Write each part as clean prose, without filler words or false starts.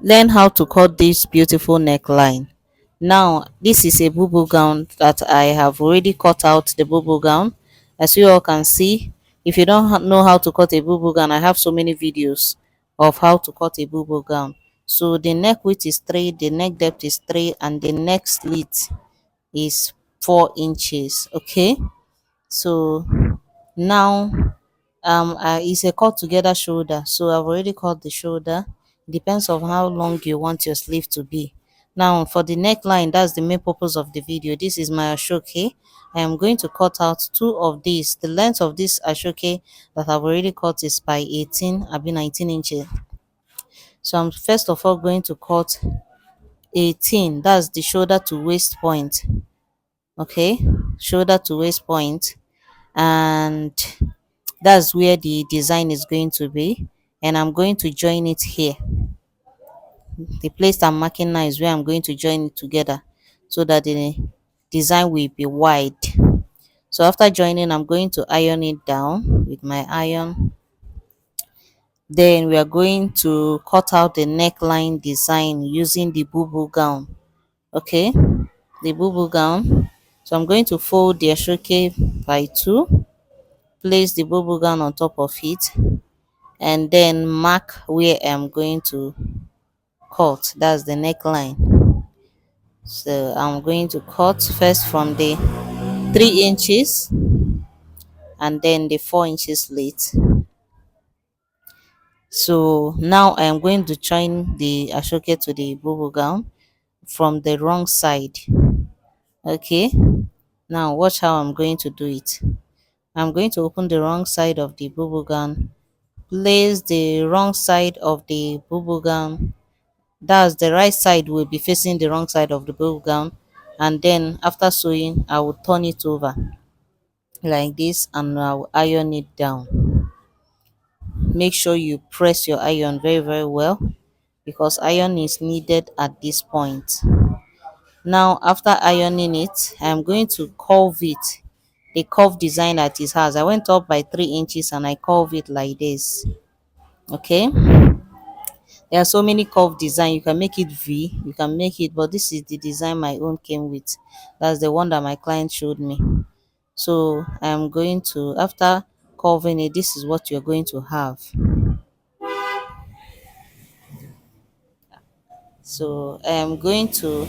learn how to cut this beautiful neckline. Now this is a bubu gown that I have already cut out the bubu gown. As you all can see, if you don't know how to cut a bubu gown, I have so many videos of how to cut a bubu gown. So the neck width is 3, the neck depth is 3, and the neck slit is 4 inches. Okay, so now it's a cut together shoulder, so I've already cut the shoulder. Depends on how long you want your sleeve to be. Now for the neckline, that's the main purpose of the video. This is my ashoke. I am going to cut out two of these. The length of this ashoke that I've already cut is by 18, I've been 19 inches. So I'm first of all going to cut 18, that's the shoulder to waist point. Okay, shoulder to waist point, and that's where the design is going to be, and I'm going to join it here. The place I'm marking now is where I'm going to join it together so that the design will be wide. So after joining, I'm going to iron it down with my iron. Then we are going to cut out the neckline design using the bubu gown. Okay, the bubu gown. So I'm going to fold the ashoke by 2, place the bubu gown on top of it, and then mark where I'm going to cut. That's the neckline. So I'm going to cut first from the 3 inches and then the 4 inches slit. So now I am going to join the ashoke to the bubu gown from the wrong side. Okay, now watch how I'm going to do it. I'm going to open the wrong side of the bubu gown, place the wrong side of the bubu gown, that's the right side will be facing the wrong side of the bubu gown, and then after sewing I will turn it over like this and I will iron it down. Make sure you press your iron very well because iron is needed at this point. Now after ironing it, I'm going to curve it, the curve design that it has. I went up by 3 inches and I curve it like this. Okay, there are so many curve design. You can make it V, you can make it, but this is the design my own came with. That's the one that my client showed me. So I'm going to, after curving it, this is what you're going to have. So I am going to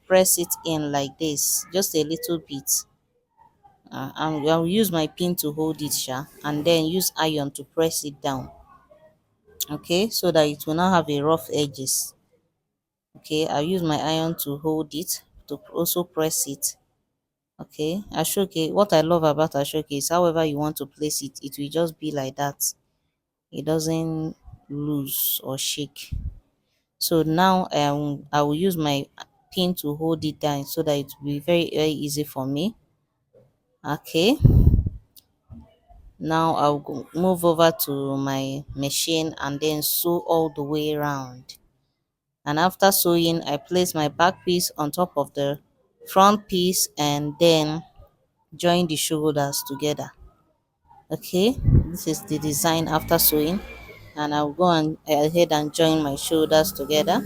press it in like this, just a little bit. I'll use my pin to hold it, and then use iron to press it down. Okay, so that it will not have a rough edges. Okay, I'll use my iron to hold it, to also press it. Okay, ashoke, what I love about ashoke is however you want to place it, it will just be like that. It doesn't loose or shake. So now I will use my pin to hold it down so that it will be very easy for me. Okay, now I'll move over to my machine and then sew all the way around. And after sewing, I place my back piece on top of the front piece and then join the shoulders together. Okay, this is the design after sewing, and I'll go on ahead and join my shoulders together.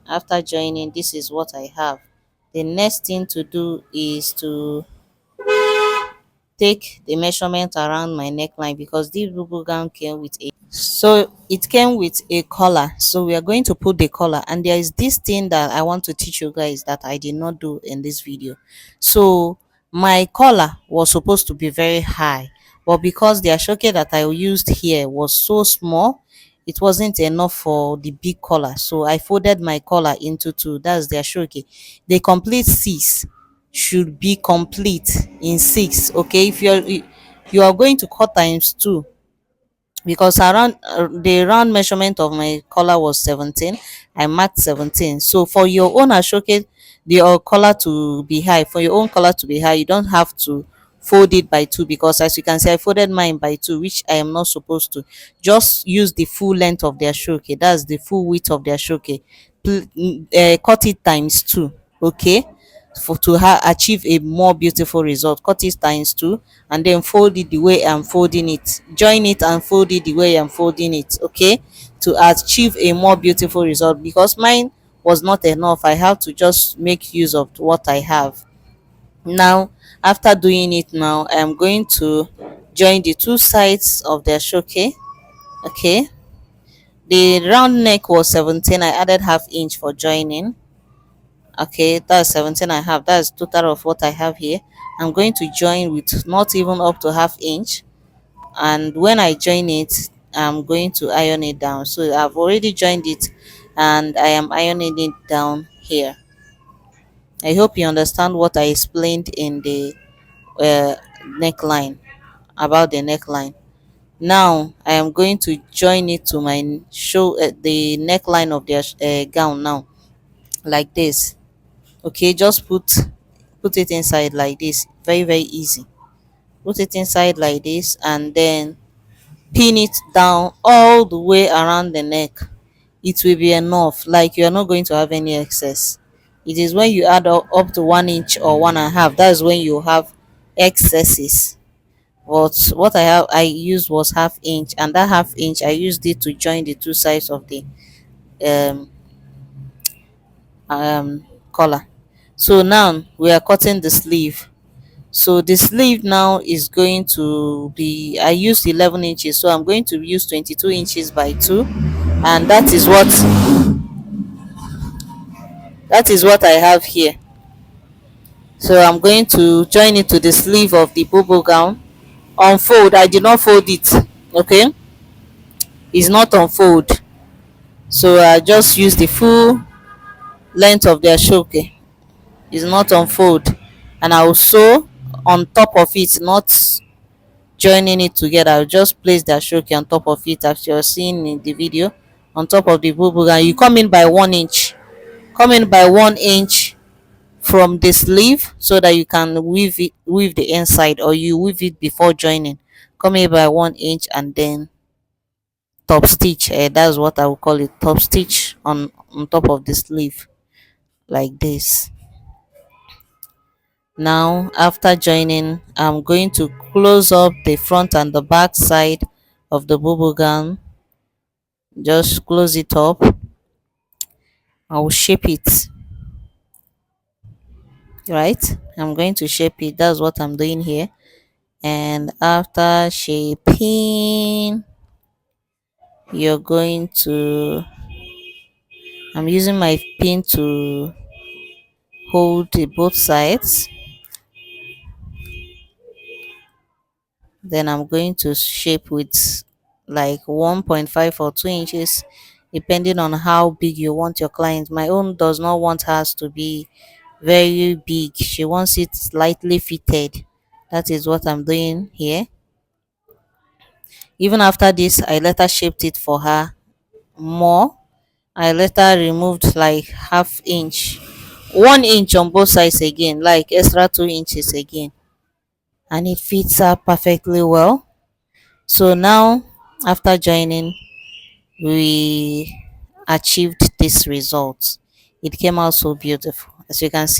After joining, this is what I have. The next thing to do is to take the measurement around my neckline because this bubble gown came with a, so it came with a collar, so we are going to put the collar, and there is this thing that I want to teach you guys that I did not do in this video. So my collar was supposed to be very high, but because the ashoke that I used here was so small, it wasn't enough for the big collar, so I folded my collar into two. That's the ashoke. The complete 6 should be complete in 6. Okay, if you are going to cut times 2, because around the round measurement of my collar was 17, I marked 17. So for your own ashoke, the collar to be high, for your own collar to be high, you don't have to fold it by 2, because as you can see I folded mine by 2, which I am not supposed to. Just use the full length of the ashoke, that's the full width of the ashoke. Cut it times 2. Okay, achieve a more beautiful result. Cut it times two and then fold it the way I'm folding it. Join it and fold it the way I'm folding it. Okay, to achieve a more beautiful result, because mine was not enough. I have to just make use of what I have. Now, after doing it, now I am going to join the two sides of the shoke. Okay, the round neck was 17. I added half inch for joining. Okay, that's 17 I have. That's total of what I have here. I'm going to join with not even up to half inch, and when I join it, I'm going to iron it down. So I've already joined it and I am ironing it down here. I hope you understand what I explained in the uh, neckline, about the neckline. Now I am going to join it to my show the neckline of the gown now, like this. Okay, just put it inside like this. Very, very easy. Put it inside like this and then pin it down all the way around the neck. It will be enough, like you are not going to have any excess. It is when you add up to 1 inch or 1.5, that's when you have excesses. But what I used was half inch, and that half inch I used it to join the two sides of the um collar. So now we are cutting the sleeve. So the sleeve now is going to be, I used 11 inches, so I'm going to use 22 inches by 2, and that is what I have here. So I'm going to join it to the sleeve of the bobo gown. Unfold, I did not fold it. Okay, it's not unfold, so I just use the full length of their shoke. It's not unfold, and I will sew on top of it, not joining it together. I'll just place the shoke on top of it, as you're seeing in the video, on top of the bobo gown. You come in by 1 inch, come in by 1 inch from the sleeve, so that you can weave the inside, or you weave it before joining. Come in by 1 inch and then top stitch. That's what I will call it, top stitch on top of the sleeve, like this. Now after joining, I'm going to close up the front and the back side of the bobo gown. Just close it up. I will shape it. Right, I'm going to shape it. That's what I'm doing here. And after shaping, you're going to, I'm using my pin to hold the both sides. Then I'm going to shape with like 1.5 or 2 inches, depending on how big you want your client. My own does not want hers to be very big, she wants it slightly fitted. That is what I'm doing here. Even after this, I later shaped it for her more. I later removed like half inch, 1 inch on both sides again, like extra 2 inches again, and it fits her perfectly well. So now, after joining, we achieved this result. It came out so beautiful. As you can see,